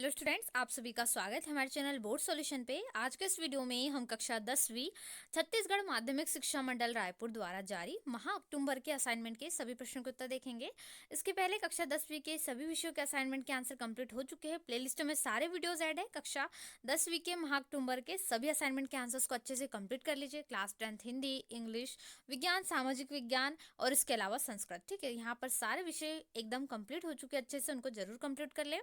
Hello students, आप सभी का स्वागत है हमारे चैनल बोर्ड सॉल्यूशन पे। आज के इस वीडियो में हम कक्षा 10वीं छत्तीसगढ़ माध्यमिक शिक्षा मंडल रायपुर द्वारा जारी माह अक्टूबर के असाइनमेंट के सभी प्रश्नों के उत्तर देखेंगे। इसके पहले कक्षा 10वीं के सभी विषयों के असाइनमेंट के आंसर कंप्लीट हो चुके हैं। प्लेलिस्ट में सारे वीडियोज ऐड है। कक्षा 10वीं के माह अक्टूबर के सभी असाइनमेंट के आंसर्स को अच्छे से कंप्लीट कर लीजिए। क्लास 10th हिंदी, इंग्लिश, विज्ञान, सामाजिक विज्ञान और इसके अलावा संस्कृत। ठीक है, यहाँ पर सारे विषय एकदम कंप्लीट हो चुके हैं अच्छे से, उनको जरूर कंप्लीट कर ले।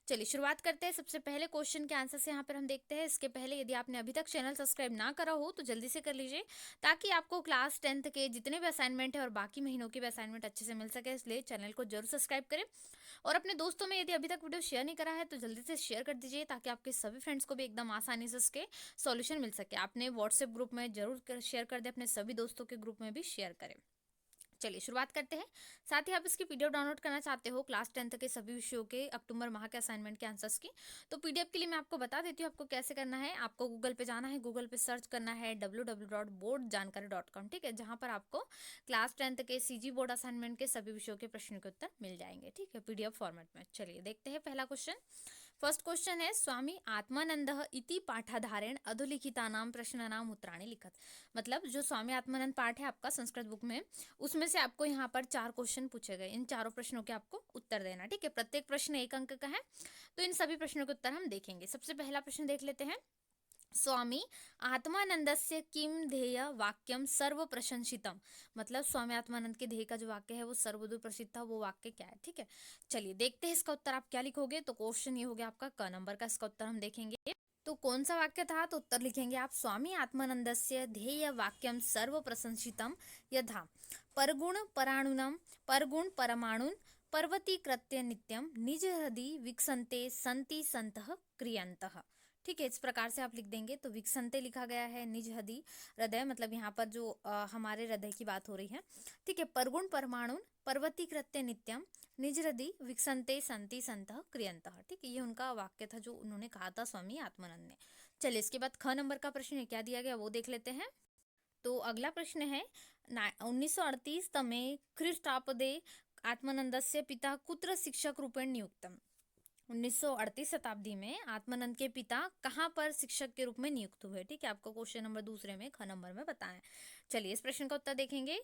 चलिए शुरुआत करते हैं। सबसे पहले क्वेश्चन के आंसर से यहाँ पर हम देखते हैं। इसके पहले यदि आपने अभी तक चैनल सब्सक्राइब ना करा हो तो जल्दी से कर लीजिए, ताकि आपको क्लास 10th के जितने भी असाइनमेंट है और बाकी महीनों के भी असाइनमेंट अच्छे से मिल सके। इसलिए चैनल को जरूर सब्सक्राइब करें और अपने दोस्तों में यदि अभी तक वीडियो शेयर नहीं करा है तो जल्दी से शेयर कर दीजिए, ताकि आपके सभी फ्रेंड्स को भी एकदम आसानी से उसके सॉल्यूशन मिल सके। आपने व्हाट्सएप ग्रुप में जरूर शेयर कर दे, अपने सभी दोस्तों के ग्रुप में भी शेयर करें। चलिए शुरुआत करते हैं। साथ ही आप इसकी पीडीएफ डाउनलोड करना चाहते हो क्लास 10th के सभी विषयों के अक्टूबर माह के असाइनमेंट के आंसर्स की, तो पीडीएफ के लिए मैं आपको बता देती हूँ आपको कैसे करना है। आपको गूगल पे जाना है, गूगल पे सर्च करना है www.boardjankari.com। ठीक है, जहाँ पर आपको क्लास 10th के सीजी बोर्ड असाइनमेंट के सभी विषयों के प्रश्नों के उत्तर मिल जाएंगे। ठीक है, पीडीएफ फॉर्मेट में। चलिए देखते हैं पहला क्वेश्चन। फर्स्ट क्वेश्चन है, स्वामी आत्मानंदः इति पाठाधारेण अधोलिखितानां प्रश्नानाम उत्तराणि लिखत। मतलब जो स्वामी आत्मानंद पाठ है आपका संस्कृत बुक में, उसमें से आपको यहाँ पर 4 क्वेश्चन पूछे गए। इन चारों प्रश्नों के आपको उत्तर देना। ठीक है, प्रत्येक प्रश्न 1 अंक का है, तो इन सभी प्रश्नों के उत्तर हम देखेंगे। सबसे पहला प्रश्न देख लेते हैं। स्वामी आत्मानंदस्य किम ध्येय वाक्यम सर्व प्रशंसितम। मतलब स्वामी आत्मानंद के ध्येय का जो वाक्य है वो सर्वदूर प्रसिद्ध था, वो वाक्य क्या है। ठीक है, चलिए देखते हैं इसका उत्तर आप क्या लिखोगे। तो क्वेश्चन ये हो गया आपका क नंबर का, इसका उत्तर हम देखेंगे। तो कौन सा वाक्य था, तो उत्तर लिखेंगे आप स्वामी आत्मानंदस्य ध्येय वाक्यम सर्व प्रशंसितम यथा परगुण पराणुनम परगुण परमाणुन पर्वतीकृत्य नित्यम निज हृदि विकसन्ते संति संतः क्रियंतः। ठीक है, इस प्रकार से आप लिख देंगे। तो विकसन्ते लिखा गया है, निज हृदय हृदय मतलब यहाँ पर जो हमारे हृदय की बात हो रही है। ठीक है, परगुण परमाणुन पर्वतीकृत्य नित्यम निज हृदय विकसन्ते संति संतः क्रियंतः। ठीक है, ये उनका वाक्य था जो उन्होंने कहा था स्वामी आत्मानंद ने। चलिए इसके बाद ख नंबर का प्रश्न है, क्या दिया गया वो देख लेते हैं। तो अगला प्रश्न है 1938 तमे ख्रीष्टाब्दे आत्मानंदस्य पिता कुत्र शिक्षक रूपेण नियुक्तम। 1938 शताब्दी में आत्मानंद के पिता कहाँ पर शिक्षक के रूप में नियुक्त हुए। ठीक है, आपको क्वेश्चन नंबर दूसरे में ख नंबर में बताएं। चलिए इस प्रश्न का उत्तर देखेंगे।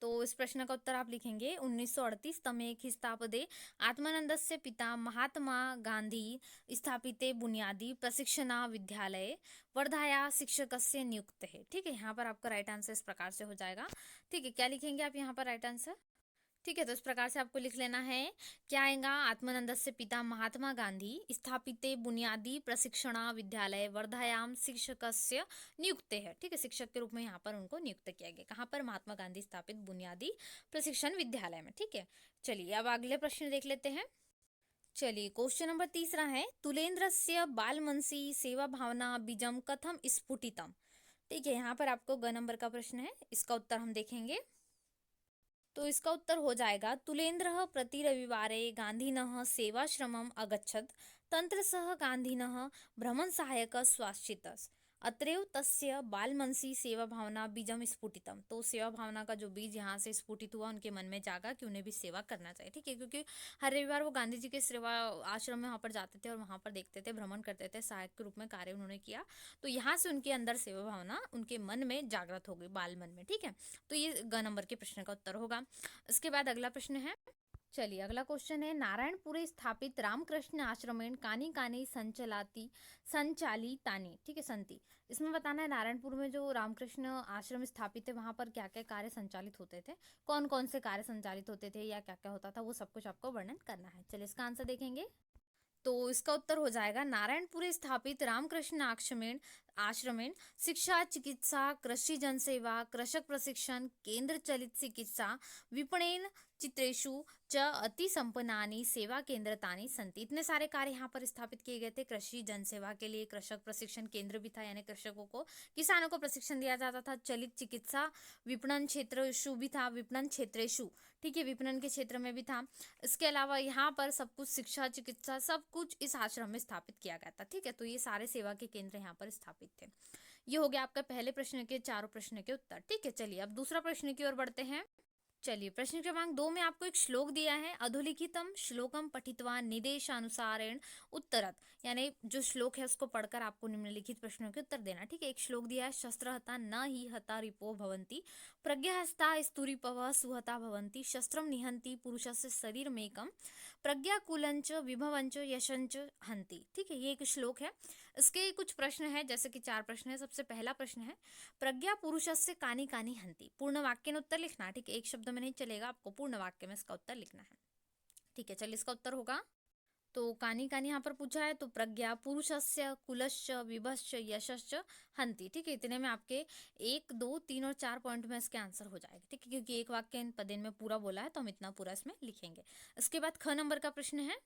तो इस प्रश्न का उत्तर आप लिखेंगे 1938 तमे ख्रीष्टाब्दे आत्मानंदस्य पिता महात्मा गांधी स्थापिते बुनियादी प्रशिक्षणा विद्यालय वर्धाया शिक्षकस्य नियुक्त है। ठीक है, यहाँ पर आपका राइट आंसर इस प्रकार से हो जाएगा। ठीक है, क्या लिखेंगे आप यहाँ पर राइट आंसर। ठीक है, तो इस प्रकार से आपको लिख लेना है। क्या आएगा, आत्मानंदस्य पिता महात्मा गांधी स्थापिते बुनियादी प्रशिक्षणा विद्यालय वर्धायाम शिक्षकस्य नियुक्त है। ठीक है, शिक्षक के रूप में यहाँ पर उनको नियुक्त किया गया। कहाँ पर, महात्मा गांधी स्थापित बुनियादी प्रशिक्षण विद्यालय में। ठीक है, चलिए अब अगले प्रश्न देख लेते हैं। चलिए क्वेश्चन नंबर तीसरा है, तुलेंद्रस्य बालमनसी सेवा भावना बीजम कथम स्फुटितम। ठीक है, यहाँ पर आपको ग नंबर का प्रश्न है, इसका उत्तर हम देखेंगे। तो इसका उत्तर हो जाएगा तुलेन्द्रः प्रति रविवारे गान्धिनः सेवाश्रमम् अगच्छत् तत्रसः गान्धिनः भ्रमण सहायक स्वाश्चितस् अत्रैव तस्य बालमनसी सेवा भावना बीजम स्फुटितम। तो सेवा भावना का जो बीज यहाँ से स्फुटित हुआ उनके मन में जागा कि उन्हें भी सेवा करना चाहिए। ठीक है, क्योंकि हर रविवार वो गांधी जी के सेवा आश्रम में वहाँ पर जाते थे और वहाँ पर देखते थे, भ्रमण करते थे, सहायक के रूप में कार्य उन्होंने किया। तो यहाँ से उनके अंदर सेवा भावना उनके मन में जागृत हो गई, बाल मन में। ठीक है, तो ये ग नंबर के प्रश्न का उत्तर होगा। इसके बाद अगला प्रश्न है। चलिए अगला क्वेश्चन है, नारायणपुरे स्थापित रामकृष्ण आश्रमेण कानी कानी संचलाती संचालितानी। ठीक है, संति। इसमें बताना है नारायणपुर में जो रामकृष्ण आश्रम स्थापित है वहां पर क्या क्या कार्य संचालित होते थे, कौन कौन से कार्य संचालित होते थे या क्या क्या होता था, वो सब कुछ आपको वर्णन करना है। चलिए इसका आंसर देखेंगे। तो इसका उत्तर हो जाएगा नारायणपुरे स्थापित रामकृष्ण आश्रमेण शिक्षा चिकित्सा कृषि जनसेवा कृषक प्रशिक्षण केंद्र चलित चिकित्सा विपणन चित्रेशु च अति संपन्नानि सेवा केंद्रतानि संति। इतने सारे कार्य यहाँ पर स्थापित किए गए थे। कृषि जनसेवा के लिए कृषक प्रशिक्षण केंद्र भी था, यानी कृषकों को किसानों को प्रशिक्षण दिया जाता था। चलित चिकित्सा विपणन क्षेत्रेशु भी था, विपणन क्षेत्रेशु। ठीक है, विपणन के क्षेत्र में भी था। इसके अलावा यहाँ पर सब कुछ शिक्षा चिकित्सा सब कुछ इस आश्रम में स्थापित किया गया था। ठीक है, तो ये सारे सेवा के केंद्र यहाँ पर स्थापित थे। ये हो गया आपका पहले प्रश्न के चारों प्रश्न के उत्तर। ठीक है, चलिए अब दूसरा प्रश्न की ओर बढ़ते हैं। चलिए प्रश्न क्रमांक 2 में आपको एक श्लोक दिया है, अधोलिखितम श्लोकम पठित्वा निदेशानुसारेण उत्तरत, यानी जो श्लोक है उसको पढ़कर आपको निम्नलिखित प्रश्नों के उत्तर देना। ठीक है, एक श्लोक दिया है, शस्त्रहता न ही हता रिपो भवन्ति, प्रज्ञाहस्ता स्तूरिपवः सुहता भवन्ति, शस्त्रम निहन्ति पुरुषस्य शरीरमेकम, प्रज्ञाकुलंच विभवंच यशंच हन्ति। ठीक है, ये एक श्लोक है। इसके कुछ प्रश्न है, जैसे कि 4 प्रश्न है। सबसे पहला प्रश्न है, प्रज्ञा पुरुषस्य कानी कानी हंति, पूर्ण वाक्य में उत्तर लिखना है। ठीक है, एक शब्द में नहीं चलेगा, आपको पूर्ण वाक्य में इसका उत्तर लिखना है। ठीक है, चलिए इसका उत्तर होगा, तो कानी कानी यहाँ पर पूछा है, तो प्रज्ञा पुरुषस्य कुलश्च विभश्च यशश्च हंति। ठीक है, इतने में आपके 1, 2, 3 और 4 पॉइंट में इसके आंसर हो जाएगा। ठीक है, क्योंकि एक वाक्य इन पदेन में पूरा बोला है तो हम इतना पूरा इसमें लिखेंगे। इसके बाद ख नंबर का प्रश्न है,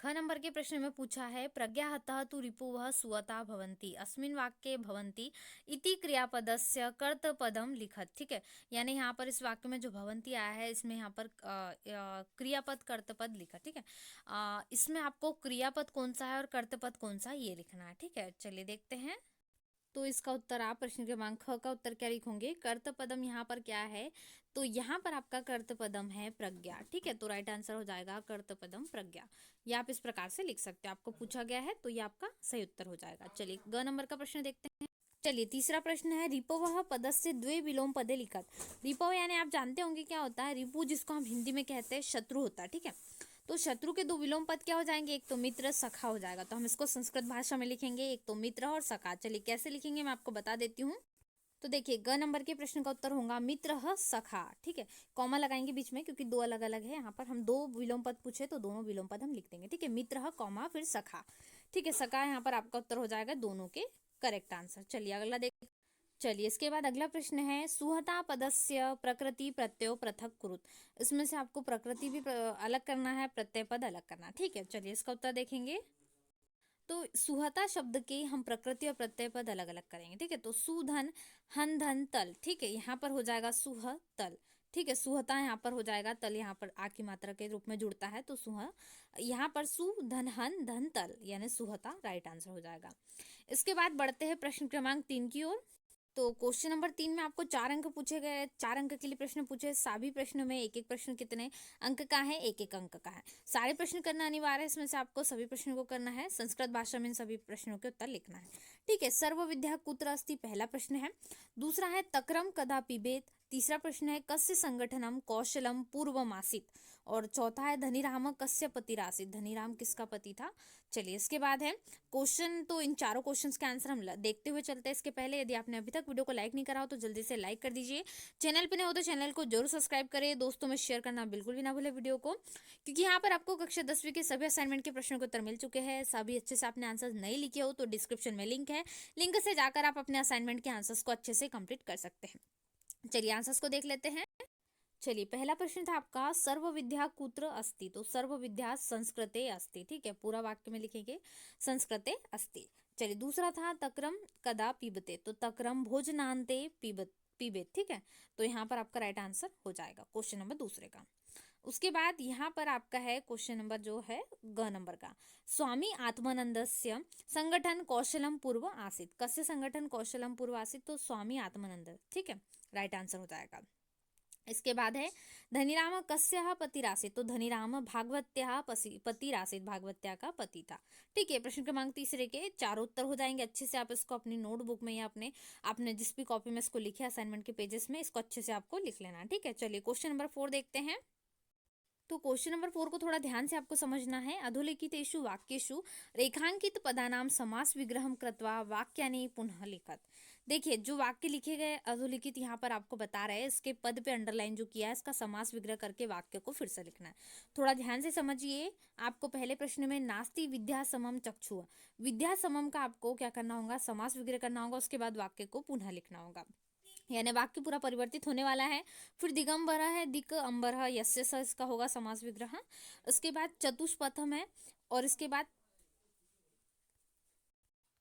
ख नंबर के प्रश्न में पूछा है, प्रज्ञाहतः तु रिपुवः सुवता भवन्ति, अस्मिन् वाक्ये भवन्ति इति क्रियापदस्य कर्तपदम लिखत। ठीक है, यानी यहाँ पर इस वाक्य में जो भवन्ति आया है, इसमें यहाँ पर क्रियापद कर्तपद लिखा। ठीक है, इसमें आपको क्रियापद कौन सा है और कर्तपद कौन सा ये लिखना है। ठीक है, चलिए देखते हैं। तो इसका उत्तर आप प्रश्न क्रमांक ख का उत्तर क्या लिखोगे, कर्तपदम यहाँ पर क्या है, तो यहाँ पर आपका कर्तपदम है प्रज्ञा। ठीक है, तो राइट आंसर हो जाएगा कर्तपदम प्रज्ञा। ये आप इस प्रकार से लिख सकते हो, आपको पूछा गया है तो ये आपका सही उत्तर हो जाएगा। चलिए ग नंबर का प्रश्न देखते हैं। चलिए तीसरा प्रश्न है, रिपवः पदस्य द्वे विलोम पदे लिखत। रिपव यानी आप जानते होंगे क्या होता है, रिपु जिसको हम हिंदी में कहते हैं शत्रु होता है। ठीक है, तो शत्रु के 2 विलोम पद क्या हो जाएंगे, एक तो मित्र सखा हो जाएगा, तो हम इसको संस्कृत भाषा में लिखेंगे, एक तो मित्र और सखा। चलिए कैसे लिखेंगे मैं आपको बता देती हूँ। तो देखिए ग नंबर के प्रश्न का उत्तर होगा मित्र सखा। ठीक है, कॉमा लगाएंगे बीच में क्योंकि 2 अलग अलग है, यहाँ पर हम 2 विलोम पद पूछे तो दोनों विलोम पद हम लिख देंगे। ठीक है, मित्र कॉमा फिर सखा। ठीक है, सखा यहाँ पर आपका उत्तर हो जाएगा दोनों के करेक्ट आंसर। चलिए अगला देख, चलिए इसके बाद अगला प्रश्न है, सुहता पदस्य प्रकृति प्रत्यय पृथक कुरुत। इसमें से आपको प्रकृति भी अलग करना है, प्रत्यय पद अलग करना है। ठीक है, चलिए इसका उत्तर देखेंगे। तो सुहता शब्द के हम प्रकृति और प्रत्यय पद अलग अलग करेंगे। ठीक है, तो सुधन हन धन तल। ठीक है, यहाँ पर हो जाएगा सुह तल। ठीक है, सुहता यहाँ पर हो जाएगा, तल यहाँ पर आ की मात्रा के रूप में जुड़ता है, तो सुह यहाँ पर सु धन हन धन तल यानी सुहता राइट आंसर हो जाएगा। इसके बाद बढ़ते हैं प्रश्न क्रमांक 3 की ओर। तो क्वेश्चन नंबर 3 में आपको 4 अंक पूछे गए, 4 अंक के लिए प्रश्न पूछे। सभी प्रश्नों में एक एक प्रश्न कितने अंक का है, एक एक अंक का है। सारे प्रश्न करना अनिवार्य है, इसमें से आपको सभी प्रश्नों को करना है, संस्कृत भाषा में इन सभी प्रश्नों के उत्तर लिखना है। ठीक है, सर्व विद्या कुत्र अस्ति पहला प्रश्न है। दूसरा है तक्रम कदा पिबेत। तीसरा प्रश्न है कस्य संगठनम कौशलम पूर्वमासित। और चौथा है धनीराम कस्य पतिरासित, धनीराम किसका पति था। चलिए इसके बाद है क्वेश्चन, तो इन चारों क्वेश्चंस के आंसर हम देखते हुए चलते हैं। इसके पहले यदि आपने अभी तक वीडियो को लाइक नहीं करा हो तो जल्दी से लाइक कर दीजिए। चैनल पे नए हो तो चैनल को जरूर सब्सक्राइब करें, दोस्तों में शेयर करना बिल्कुल भी ना भूले वीडियो को, क्योंकि यहाँ पर आपको कक्षा 10वीं के सभी असाइनमेंट के प्रश्नों के उत्तर मिल चुके हैं। सभी अच्छे से आपने आंसर नहीं लिखे हो तो डिस्क्रिप्शन में लिंक है, लिंक से जाकर आप अपने असाइनमेंट के आंसर्स को अच्छे से कंप्लीट कर सकते हैं। चलिए आंसर्स को देख लेते हैं। चलिए पहला प्रश्न था आपका, सर्व विद्या कुत्र अस्ति। तो सर्व विद्या संस्कृते अस्ति। ठीक है, पूरा वाक्य में लिखेंगे संस्कृते अस्ति। चलिए दूसरा था तक्रम कदा पीबते। तो तक्रम भोजनांते पीबेत। ठीक है, तो यहाँ पर आपका राइट आंसर हो जाएगा क्वेश्चन नंबर दूसरे का। उसके बाद यहाँ पर आपका है क्वेश्चन नंबर जो है ग नंबर का, स्वामी आत्मानंदस्य संगठन कौशलम पूर्व आसित। कस्य संगठन कौशलम पूर्व आसित, तो स्वामी आत्मानंद। ठीक है, राइट आंसर हो जाएगा। इसके बाद है धनीराम कस्य पतिरासित। तो धनीराम भागवत्या पतिरासित, भागवत्या का पति था। ठीक है, प्रश्न क्रमांक तीसरे के चारों उत्तर हो जाएंगे। अच्छे से आप इसको अपनी नोटबुक में या आपने जिस भी कॉपी में इसको लिखे असाइनमेंट के पेजेस में, इसको अच्छे से आपको लिख लेना है। ठीक है, चलिए क्वेश्चन नंबर 4 देखते हैं। तो क्वेश्चन नंबर 4 को थोड़ा ध्यान से आपको समझना है। अधोलिखितेषु वाक्येषु रेखांकित पदानाम समास विग्रहम कृत्वा वाक्यानि पुनः लिखत। देखिए जो वाक्य लिखे गए अधोलिखित यहाँ पर आपको बता रहे हैं, इसके पद पे अंडरलाइन जो किया है, इसका समास विग्रह करके वाक्य को फिर से लिखना है। थोड़ा ध्यान से समझिए। आपको पहले प्रश्न में नास्ति विद्या समम चक्षु, विद्या समम का आपको क्या करना होगा, समास विग्रह करना होगा, उसके बाद वाक्य को पुनः लिखना होगा, यानी वाक्य पूरा परिवर्तित होने वाला है। फिर दिगंबर है, दिक अंबर है, यस्य स, इसका होगा समास विग्रह। उसके बाद चतुष्पथम है, और इसके बाद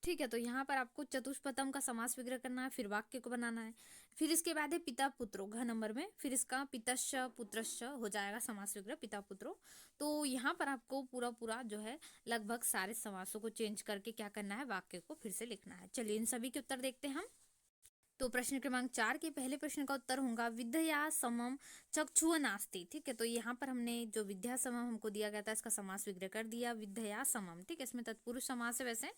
ठीक है, तो यहाँ पर आपको चतुष्पथम का समास विग्रह करना है, फिर वाक्य को बनाना है। फिर इसके बाद है पिता पुत्रो, घ नंबर में, फिर इसका पितश्च पुत्रश्च हो जाएगा समास विग्रह पिता पुत्रो। तो यहाँ पर आपको पूरा पूरा जो है लगभग सारे समासों को चेंज करके क्या करना है, वाक्य को फिर से लिखना है। चलिए इन सभी के उत्तर देखते हैं हम। तो प्रश्न क्रमांक 4 के पहले प्रश्न का उत्तर होगा विद्या समम चक्षुः नास्ति। ठीक है, तो यहाँ पर हमने जो विद्या समम हमको दिया गया था इसका समास विग्रह कर दिया, विद्या समम। ठीक है, इसमें तत्पुरुष समास है वैसे,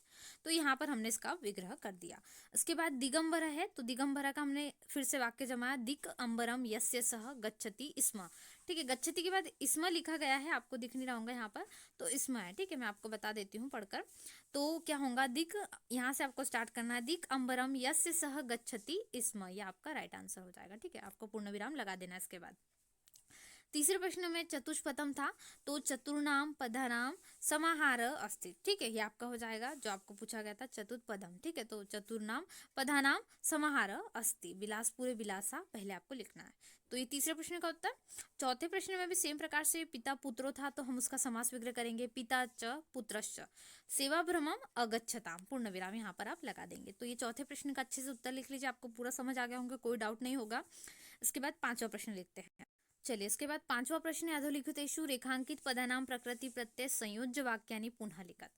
तो यहाँ पर हमने इसका विग्रह कर दिया। इसके बाद दिगंबर है, तो दिगंबर का हमने फिर से वाक्य जमाया, दिक अंबरम यस्य सह गच्छति स्म। ठीक है, गच्छति के बाद स्म लिखा गया है, आपको दिख नहीं रहा होगा यहाँ पर, तो स्म है। ठीक है, मैं आपको बता देती हूँ पढ़कर। तो क्या होगा, दिक, यहाँ से आपको स्टार्ट करना है, दिक अंबरम यस्य सह गच्छति स्म, ये आपका राइट आंसर हो जाएगा। ठीक है, आपको पूर्ण विराम लगा देना इसके बाद। तीसरे प्रश्न में चतुष्पदम था, तो चतुर्नाम पदानाम समाहार अस्ति। ठीक है, ये आपका हो जाएगा जो आपको पूछा गया था, चतुष्पदम। ठीक है, तो चतुर्नाम पदानाम समाहार अस्ति, बिलासपुरे बिलासा पहले आपको लिखना है। तो ये तीसरे प्रश्न का उत्तर। चौथे प्रश्न में भी सेम प्रकार से पिता पुत्रो था, तो हम उसका समास विग्रह करेंगे, पिता च पुत्रश्च सेवा भ्रमम अगच्छताम, पूर्ण विराम यहाँ पर आप लगा देंगे। तो ये चौथे प्रश्न का अच्छे से उत्तर लिख लीजिए, आपको पूरा समझ आ गया होगा, कोई डाउट नहीं होगा। इसके बाद पांचवा प्रश्न लिखते हैं। चलिए, इसके बाद पांचवा प्रश्न है, अधोलिखितेषु रेखांकित पदानाम प्रकृति प्रत्यय संयोज्य वाक्यानि पुनः लिखत।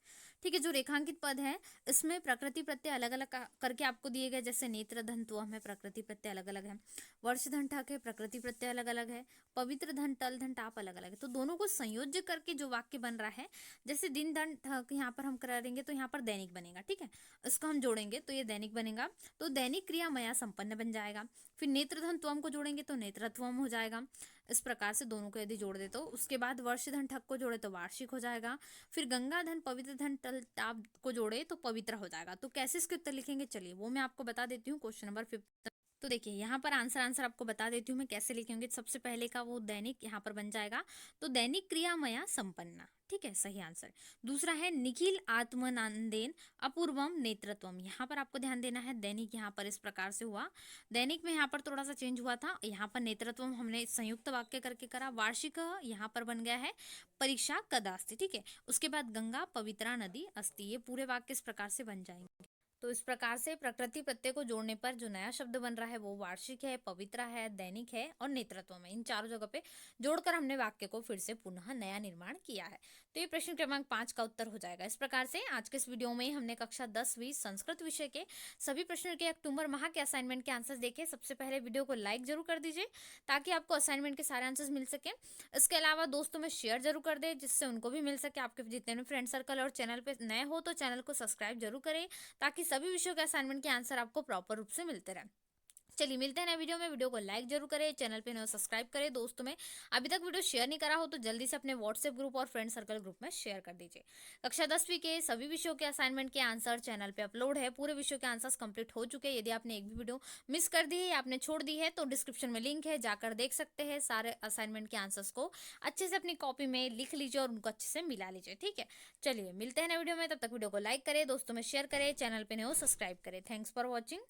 ठीक है, जो रेखांकित पद है इसमें प्रकृति प्रत्यय अलग अलग करके आपको दिए गए, जैसे नेत्र धन त्वम है, प्रकृति प्रत्यय अलग अलग है, वर्ष धन ठक है, प्रकृति प्रत्यय अलग अलग है, पवित्र धन टल धन टाप अलग अलग है। तो दोनों को संयोज्य करके जो वाक्य बन रहा है, जैसे दिन धन ठक यहाँ पर हम करेंगे तो यहाँ पर दैनिक बनेगा। ठीक है, इसको हम जोड़ेंगे तो ये दैनिक बनेगा, तो दैनिक क्रिया मया संपन्न बन जाएगा। फिर नेत्र धन त्वम को जोड़ेंगे तो नेत्रत्वम हो जाएगा। इस प्रकार से दोनों को यदि जोड़ दे तो, उसके बाद वर्ष धन ठक को जोड़े तो वार्षिक हो जाएगा। फिर गंगा धन पवित्र धन टल टाप को जोड़े तो पवित्र हो जाएगा। तो कैसे इसके उत्तर लिखेंगे, चलिए वो मैं आपको बता देती हूँ। Question number 5। तो देखिए यहाँ पर आंसर आपको बता देती हूँ मैं कैसे लिखेंगे। सबसे पहले का वो दैनिक यहाँ पर बन जाएगा, तो दैनिक क्रियामया संपन्ना। ठीक है, सही आंसर। दूसरा है निखिल आत्मनंदेन अपूर्वम नेत्रत्वम, यहाँ पर आपको ध्यान देना है, दैनिक यहाँ पर इस प्रकार से हुआ, दैनिक में यहाँ पर थोड़ा सा चेंज हुआ था, यहाँ पर नेत्रत्वम हमने संयुक्त वाक्य करके करा, वार्षिक यहाँ पर बन गया है परीक्षा कदास्ति। ठीक है, उसके बाद गंगा पवित्रा नदी अस्ति, ये पूरे वाक्य इस प्रकार से बन जाएंगे। तो इस प्रकार से प्रकृति प्रत्यय को जोड़ने पर जो नया शब्द बन रहा है वो वार्षिक है, पवित्र है, दैनिक है और नेतृत्व में, इन चारों जगह पे जोड़कर हमने वाक्य को फिर से पुनः नया निर्माण किया है। तो ये प्रश्न क्रमांक 5 का उत्तर हो जाएगा। इस प्रकार से आज के इस वीडियो में हमने कक्षा 10वीं संस्कृत विषय के सभी प्रश्नों के अक्टूबर माह के असाइनमेंट के आंसर देखे। सबसे पहले वीडियो को लाइक जरूर कर दीजिए ताकि आपको असाइनमेंट के सारे आंसर मिल सके। इसके अलावा दोस्तों में शेयर जरूर कर दे जिससे उनको भी मिल सके, आपके जितने भी फ्रेंड सर्कल, और चैनल पे नए हो तो चैनल को सब्सक्राइब जरूर करें ताकि सभी विषयों के असाइनमेंट के आंसर आपको प्रॉपर रूप से मिलते रहे। चलिए मिलते हैं नए वीडियो में, वीडियो को लाइक जरूर करें, चैनल पे नए सब्सक्राइब करें। दोस्तों में अभी तक वीडियो शेयर नहीं करा हो तो जल्दी से अपने व्हाट्सएप ग्रुप और फ्रेंड सर्कल ग्रुप में शेयर कर दीजिए। कक्षा 10वीं के सभी विषयों के असाइनमेंट के आंसर चैनल पे अपलोड है, पूरे विषयों के आंसर्स कंप्लीट हो चुके हैं। यदि आपने एक भी वीडियो मिस कर दी है या आपने छोड़ दी है तो डिस्क्रिप्शन में लिंक है, जाकर देख सकते हैं। सारे असाइनमेंट के आंसर्स को अच्छे से अपनी कॉपी में लिख लीजिए और उनको अच्छे से मिला लीजिए। ठीक है, चलिए मिलते हैं नए वीडियो में, तब तक वीडियो को लाइक करें, दोस्तों में शेयर करें, चैनल पे नए हो सब्सक्राइब करें। Thanks for watching.